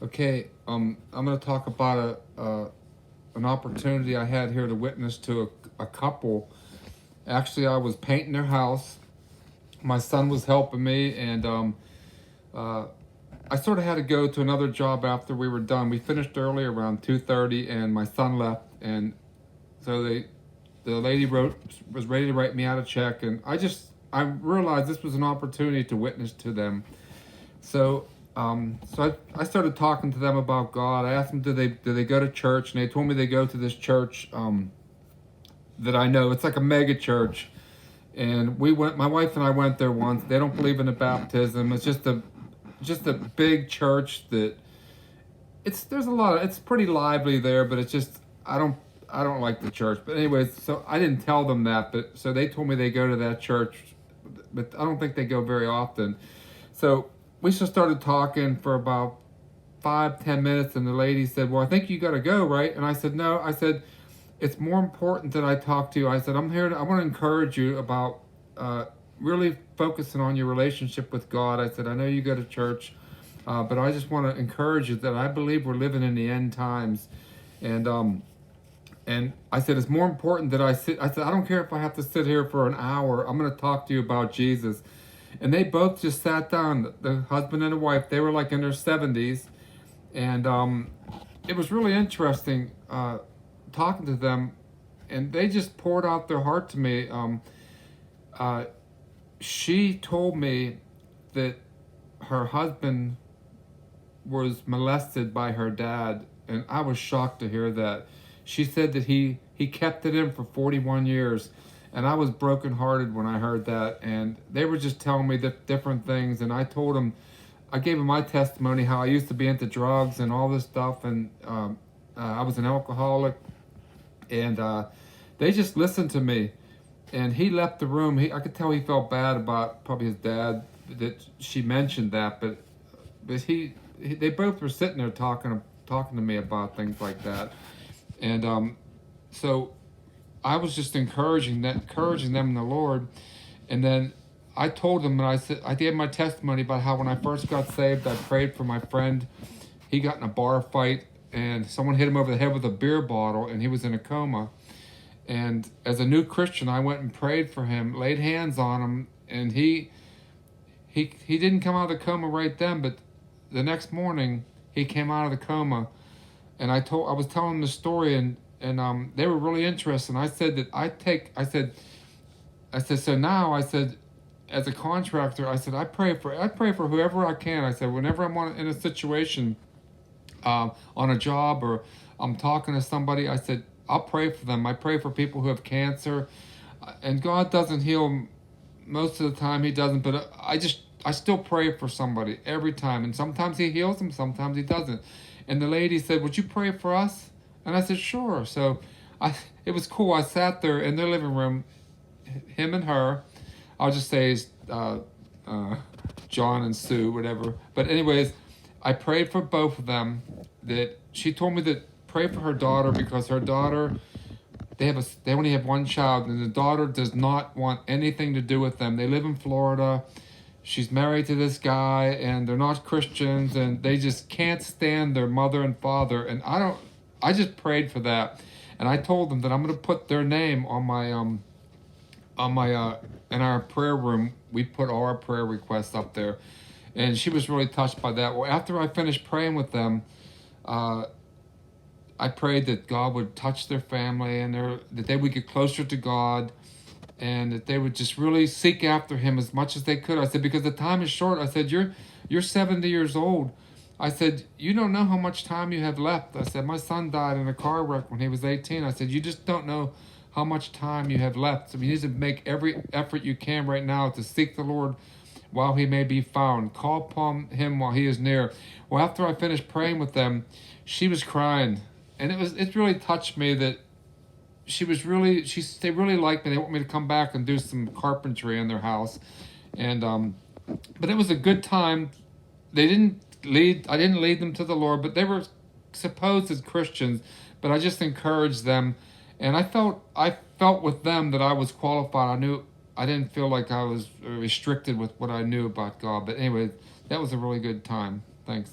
Okay, I'm going to talk about an opportunity I had here to witness to a couple. Actually, I was painting their house. My son was helping me, and uh, I sort of had to go to another job after we were done. We finished early around 2:30, and my son left, and so the lady was ready to write me out a check, and I realized this was an opportunity to witness to them. So I started talking to them about God. I asked them, do they go to church? And they told me they go to this church that I know. It's like a mega church, and we went. My wife and I went there once. They don't believe in the baptism. It's just a big church that there's a lot of, it's pretty lively there, but it's just I don't like the church. But anyways, so I didn't tell them that, but so they told me they go to that church, but I don't think they go very often. So we just started talking for about 5-10 minutes, and the lady said, "Well, I think you got to go, right?" And I said, "No." I said, "It's more important that I talk to you." I said, I want to encourage you about really focusing on your relationship with God. I said, "I know you go to church, but I just want to encourage you that I believe we're living in the end times." And I said, "It's more important that I sit." I said, "I don't care if I have to sit here for an hour. I'm going to talk to you about Jesus." And they both just sat down. The husband and the wife, they were like in their 70s, and it was really interesting talking to them, and they just poured out their heart to me. Uh, she told me that her husband was molested by her dad, and I was shocked to hear that. She said that he kept it in for 41 years, and I was brokenhearted when I heard that. And they were just telling me different things, and I gave them my testimony how I used to be into drugs and all this stuff, and I was an alcoholic, and they just listened to me. And he left the room. I could tell he felt bad about probably his dad that she mentioned that, but they both were sitting there talking to me about things like that, and so I was just encouraging them in the Lord, and then I told them, and I gave my testimony about how when I first got saved, I prayed for my friend. He got in a bar fight, and someone hit him over the head with a beer bottle, and he was in a coma. And as a new Christian, I went and prayed for him, laid hands on him, and he didn't come out of the coma right then, but the next morning he came out of the coma, and I was telling them the story, and they were really interested. And I said that I said so now I said, as a contractor, I said I pray for whoever I can. I said whenever I'm in a situation, on a job, or I'm talking to somebody, I said I'll pray for them. I pray for people who have cancer, and God doesn't heal most of the time. He doesn't, but I still pray for somebody every time, and sometimes He heals them, sometimes He doesn't. And the lady said, "Would you pray for us?" And I said, "Sure." So it was cool. I sat there in their living room, him and her. I'll just say uh, John and Sue, whatever. But anyways, I prayed for both of them. That she told me that pray for her daughter, because her daughter, they only have one child, and the daughter does not want anything to do with them. They live in Florida. She's married to this guy, and they're not Christians, and they just can't stand their mother and father. And I just prayed for that, and I told them that I'm going to put their name on my in our prayer room. We put all our prayer requests up there, and she was really touched by that. Well, after I finished praying with them, I prayed that God would touch their family, and that they would get closer to God, and that they would just really seek after Him as much as they could. I said, because the time is short. I said, you're 70 years old. I said, you don't know how much time you have left. I said, my son died in a car wreck when he was 18. I said, you just don't know how much time you have left. So you need to make every effort you can right now to seek the Lord while He may be found. Call upon Him while He is near. Well, after I finished praying with them, she was crying, and it really touched me that they really liked me. They want me to come back and do some carpentry in their house, and but it was a good time. I didn't lead them to the Lord, but they were supposed as Christians. But I just encouraged them, and I felt with them that I was qualified. I didn't feel like I was restricted with what I knew about God. But anyway, that was a really good time. Thanks.